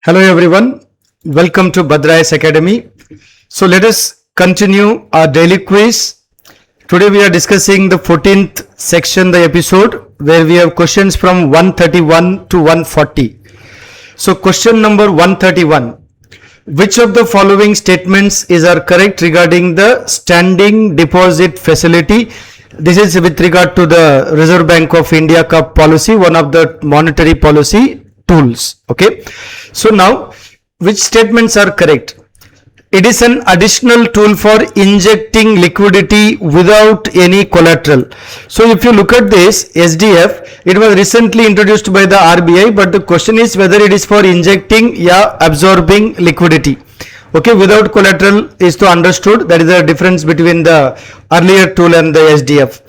Hello everyone, welcome to Bhadra IAS Academy. So let us continue our daily quiz. Today we are discussing the 14th section, the episode where we have questions from 131 to 140. So question number 131. Which of the following statements are correct regarding the standing deposit facility? This is with regard to the Reserve Bank of India Cup policy, one of the monetary policy tools. Okay. So now, which statements are correct? It is an additional tool for injecting liquidity without any collateral. So if you look at this SDF, it was recently introduced by the RBI, but the question is whether it is for injecting or absorbing liquidity. Okay, without collateral is to understood. That is the difference between the earlier tool and the SDF.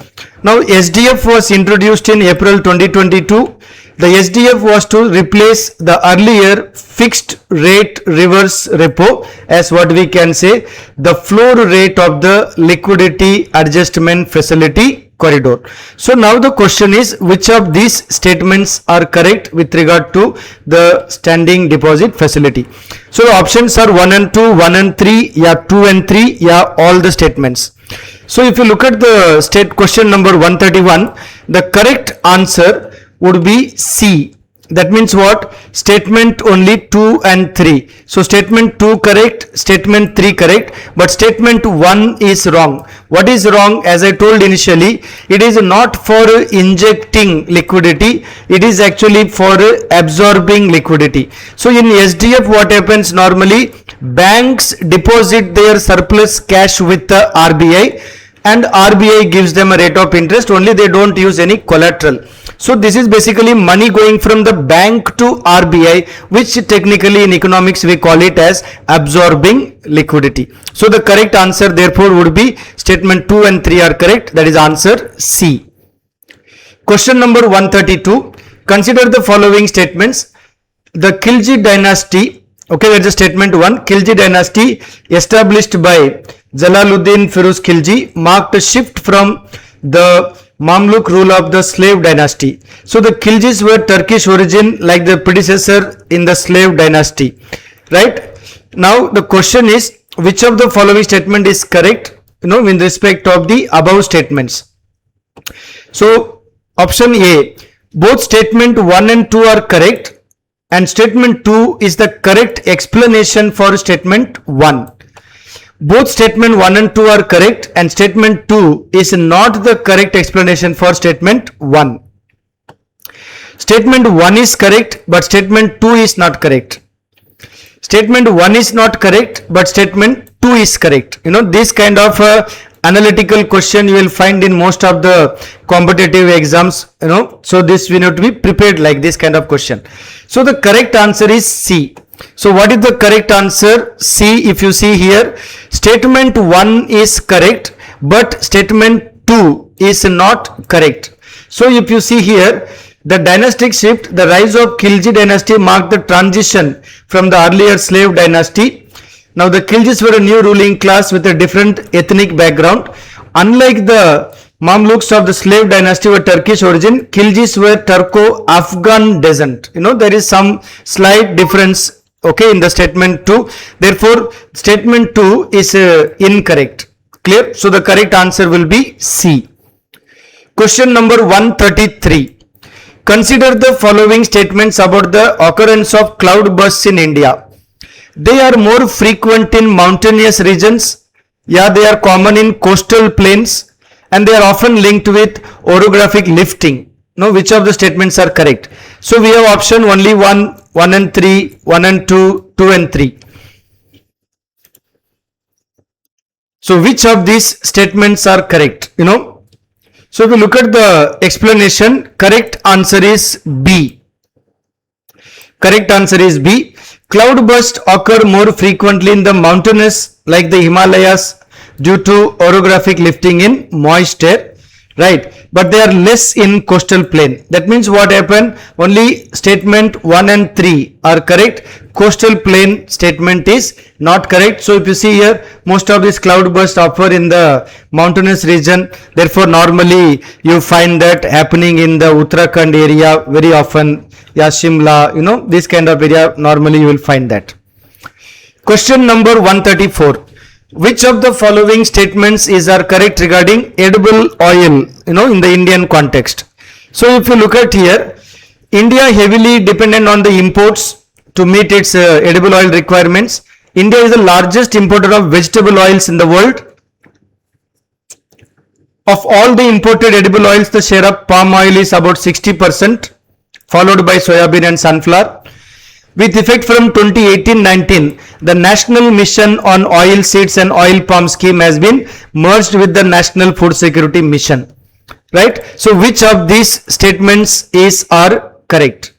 Now SDF was introduced in April 2022. The SDF was to replace the earlier fixed rate reverse repo as what we can say the floor rate of the liquidity adjustment facility corridor. So now the question is which of these statements are correct with regard to the standing deposit facility. So the options are 1 and 2, 1 and 3, 2 and 3, all the statements. So if you look at the question number 131, the correct answer would be C. That means what? Statement only 2 and 3. So statement 2 correct, statement 3 correct, but statement 1 is wrong. What is wrong? As I told initially, it is not for injecting liquidity, it is actually for absorbing liquidity. So in SDF what happens normally? Banks deposit their surplus cash with the RBI and RBI gives them a rate of interest, only they don't use any collateral. So this is basically money going from the bank to RBI, which technically in economics we call it as absorbing liquidity. So the correct answer therefore would be statement 2 and 3 are correct. That is answer C. Question number 132. Consider the following statements. The Khilji dynasty, okay, that's the statement 1. Khilji dynasty established by Jalaluddin Firuz Khilji marked a shift from the Mamluk rule of the slave dynasty. So the Khiljis were Turkish origin like the predecessor in the slave dynasty, right? Now the question is which of the following statement is correct, in respect of the above statements. So option A, both statement 1 and 2 are correct and statement 2 is the correct explanation for statement 1. Both statement 1 and 2 are correct and statement 2 is not the correct explanation for statement 1. Statement 1 is correct but statement 2 is not correct. Statement 1 is not correct but statement 2 is correct. This kind of analytical question you will find in most of the competitive exams, so this we need to be prepared like this kind of question. So the correct answer is C. So what is the correct answer? C, if you see here, statement 1 is correct but statement 2 is not correct. So if you see here, the dynastic shift, the rise of Khilji dynasty marked the transition from the earlier slave dynasty. Now the Khiljis were a new ruling class with a different ethnic background. Unlike the Mamluks of the slave dynasty were Turkish origin, Khiljis were Turco-Afghan descent. There is some slight difference, okay, in the statement 2. Therefore, statement 2 is incorrect. Clear? So the correct answer will be C. Question number 133. Consider the following statements about the occurrence of cloud bursts in India. They are more frequent in mountainous regions. They are common in coastal plains and they are often linked with orographic lifting. Now, which of the statements are correct? So we have option only 1, 1 and 3, 1 and 2, 2 and 3. So which of these statements are correct? So if you look at the explanation, correct answer is B. Correct answer is B. Cloud bursts occur more frequently in the mountainous like the Himalayas due to orographic lifting in moist air. Right. but they are less in coastal plain. That means what happened? Only statement 1 and 3 are correct. Coastal plain statement is not correct. So if you see here, most of these cloud bursts occur in the mountainous region. Therefore, normally you find that happening in the Uttarakhand area very often. Yeah, Shimla, this kind of area, normally you will find that. Question number 134. Which of the following statements are correct regarding edible oil, in the Indian context? So if you look at here, India heavily dependent on the imports to meet its edible oil requirements. India is the largest importer of vegetable oils in the world. Of all the imported edible oils, the share of palm oil is about 60%, followed by soybean and sunflower. With effect from 2018-19, the National Mission on Oil Seeds and Oil Palm Scheme has been merged with the National Food Security Mission. Right? So, which of these statements are correct?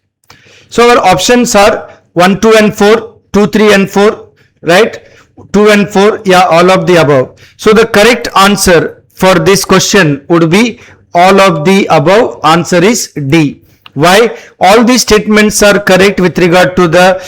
So, our options are 1, 2 and 4, 2, 3 and 4, right? 2 and 4, yeah, all of the above. So, the correct answer for this question would be all of the above. Answer is D. Why? All these statements are correct with regard to the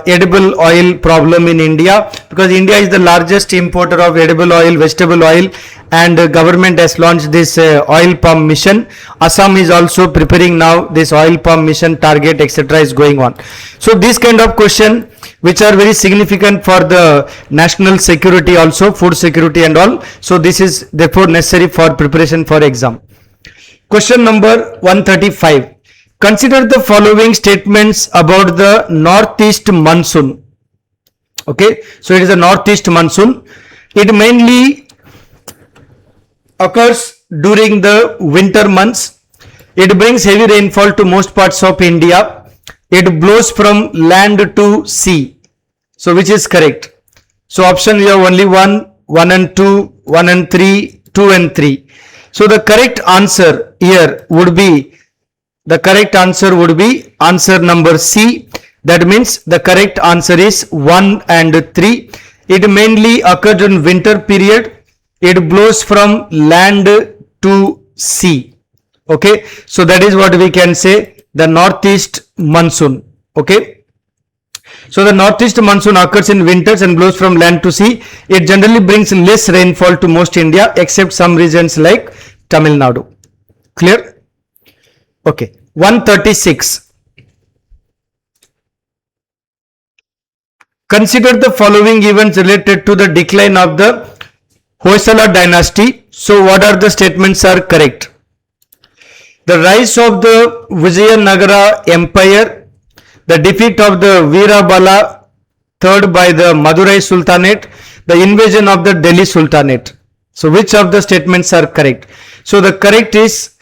edible oil problem in India, because India is the largest importer of edible oil, vegetable oil, and government has launched this oil palm mission. Assam is also preparing now this oil palm mission target, etc. is going on. So this kind of question which are very significant for the national security also, food security and all. So this is therefore necessary for preparation for exam. Question number 135. Consider the following statements about the northeast monsoon. Okay, so it is a northeast monsoon. It mainly occurs during the winter months. It brings heavy rainfall to most parts of India. It blows from land to sea. So which is correct? So option you have only 1, 1 and 2, 1 and 3, 2 and 3. So the correct answer here would be answer number C. That means the correct answer is 1 and 3. It mainly occurs in winter period. It blows from land to sea. Okay, so that is what we can say, the northeast monsoon. Okay, so the northeast monsoon occurs in winters and blows from land to sea. It generally brings less rainfall to most India except some regions like Tamil Nadu. Clear? Okay, 136. Consider the following events related to the decline of the Hoysala dynasty. So what are the statements are correct? The rise of the Vijayanagara Empire, the defeat of the Veerabala III by the Madurai Sultanate, the invasion of the Delhi Sultanate. So which of the statements are correct? So the correct is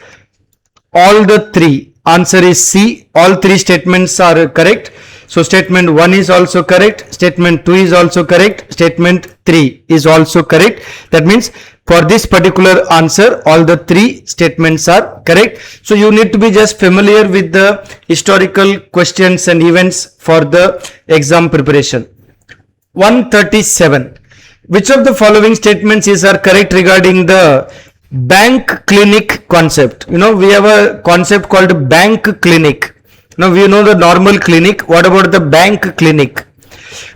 all the three. Answer is C. All three statements are correct. So statement 1 is also correct. Statement 2 is also correct. Statement 3 is also correct. That means for this particular answer, all the three statements are correct. So you need to be just familiar with the historical questions and events for the exam preparation. 137. Which of the following statements are correct regarding the bank clinic concept? We have a concept called bank clinic. Now we know the normal clinic. What about the bank clinic?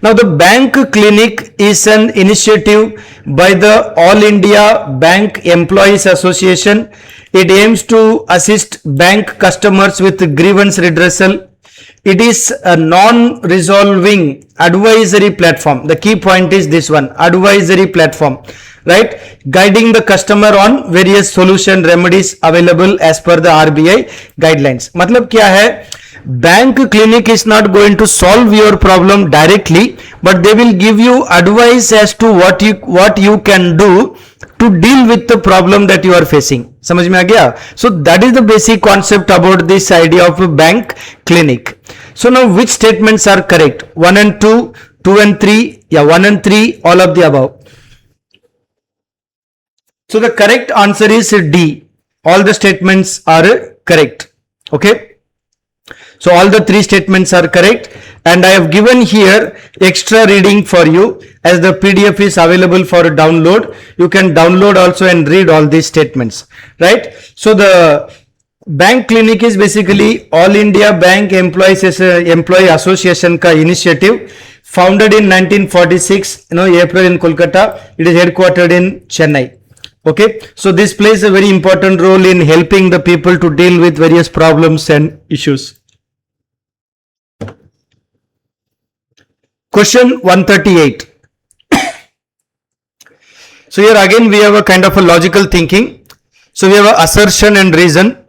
Now the bank clinic is an initiative by the All India Bank Employees Association. It aims to assist bank customers with grievance redressal. It is a non-resolving advisory platform. The key point is this one, advisory platform, right? Guiding the customer on various solution remedies available as per the RBI guidelines. मतलब क्या है? Bank clinic is not going to solve your problem directly, but they will give you advice as to what you can do to deal with the problem that you are facing. समझ में आ गया? So that is the basic concept about this idea of a bank clinic. So now which statements are correct? 1 and 2, 2 and 3, yeah, 1 and 3, all of the above. So the correct answer is D. All the statements are correct. Okay. So all the three statements are correct, and I have given here extra reading for you. as the PDF is available for download. You can download also and read all these statements, right? So the bank clinic is basically All India Bank Employee Association ka initiative, founded in 1946, April in Kolkata. It is headquartered in Chennai. Okay, so this plays a very important role in helping the people to deal with various problems and issues. Question 138. So here again we have a kind of a logical thinking. So we have an assertion and reason.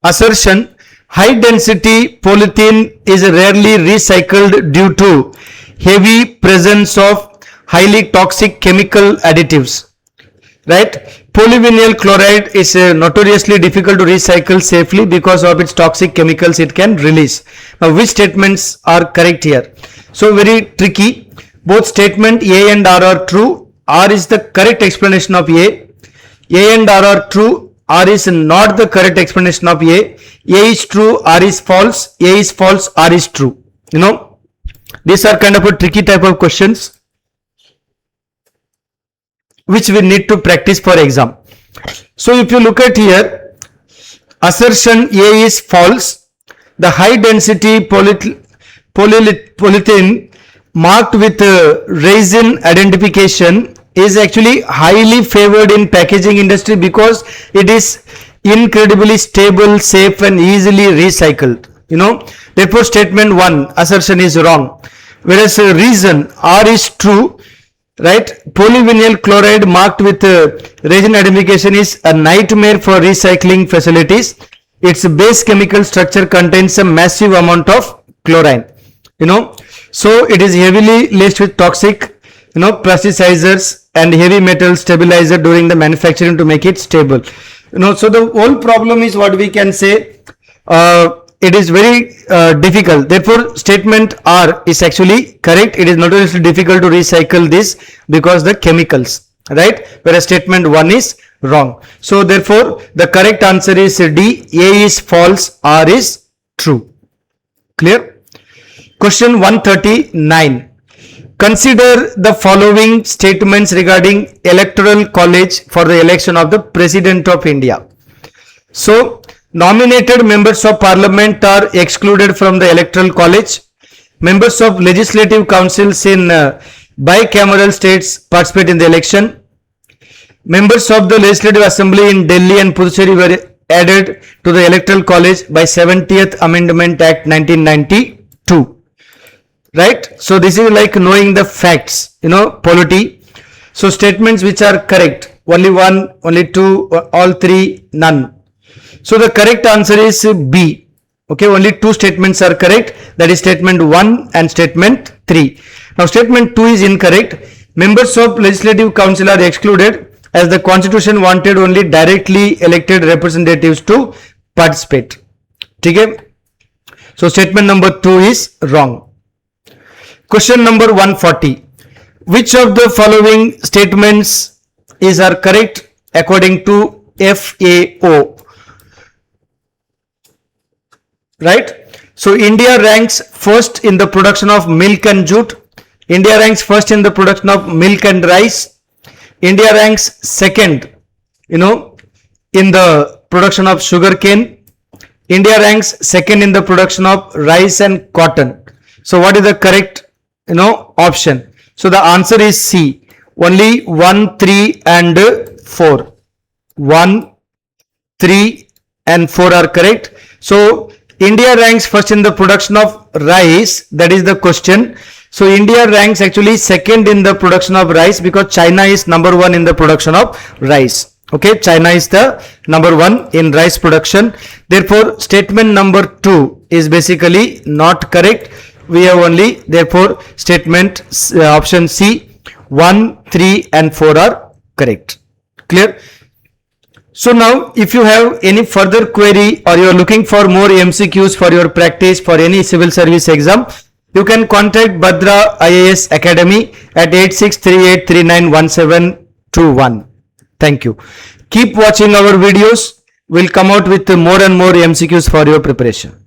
Assertion: high density polythene is rarely recycled due to heavy presence of highly toxic chemical additives. Right? Polyvinyl chloride is notoriously difficult to recycle safely because of its toxic chemicals it can release. Now which statements are correct here? So very tricky. Both statement A and R are true. R is the correct explanation of A. A and R are true. R is not the correct explanation of A. A is true. R is false. A is false. R is true. These are kind of a tricky type of questions which we need to practice for exam. So if you look at here, assertion A is false. The high density polythene marked with resin identification is actually highly favored in packaging industry because it is incredibly stable, safe and easily recycled. Therefore statement 1, assertion, is wrong. Whereas reason, R is true. Right? Polyvinyl chloride marked with resin identification is a nightmare for recycling facilities. Its base chemical structure contains a massive amount of chlorine. So it is heavily laced with toxic, plasticizers and heavy metal stabilizer during the manufacturing to make it stable. So the whole problem is what we can say. It is very difficult. Therefore, statement R is actually correct. It is notoriously difficult to recycle this because the chemicals, right? Whereas statement 1 is wrong. So therefore, the correct answer is D. A is false. R is true. Clear? Question 139. Consider the following statements regarding electoral college for the election of the President of India. So, nominated members of parliament are excluded from the electoral college. Members of legislative councils in bicameral states participate in the election. Members of the legislative assembly in Delhi and Puducherry were added to the electoral college by 70th Amendment Act 1992. Right? So this is like knowing the facts, polity. So statements which are correct, only 1, only 2, all 3, none. So the correct answer is B. Okay, only 2 statements are correct. That is statement 1 and statement 3. Now statement 2 is incorrect. Members of legislative council are excluded as the constitution wanted only directly elected representatives to participate. Okay? So statement number 2 is wrong. Question number 140. Which of the following statements are correct according to FAO? Right? So India ranks first in the production of milk and jute. India ranks first in the production of milk and rice. India ranks second, in the production of sugarcane. India ranks second in the production of rice and cotton. So what is the correct, option? So the answer is C. Only 1, 3 and 4. 1, 3 and 4 are correct. So India ranks first in the production of rice. That is the question. So India ranks actually second in the production of rice because China is number 1 in the production of rice. Okay, China is the number 1 in rice production. Therefore, statement number 2 is basically not correct. We have only, therefore, statement option C, 1, 3 and 4 are correct. Clear? So now, if you have any further query or you are looking for more MCQs for your practice for any civil service exam, you can contact Bhadra IAS Academy at 8638391721. Thank you. Keep watching our videos. We'll come out with more and more MCQs for your preparation.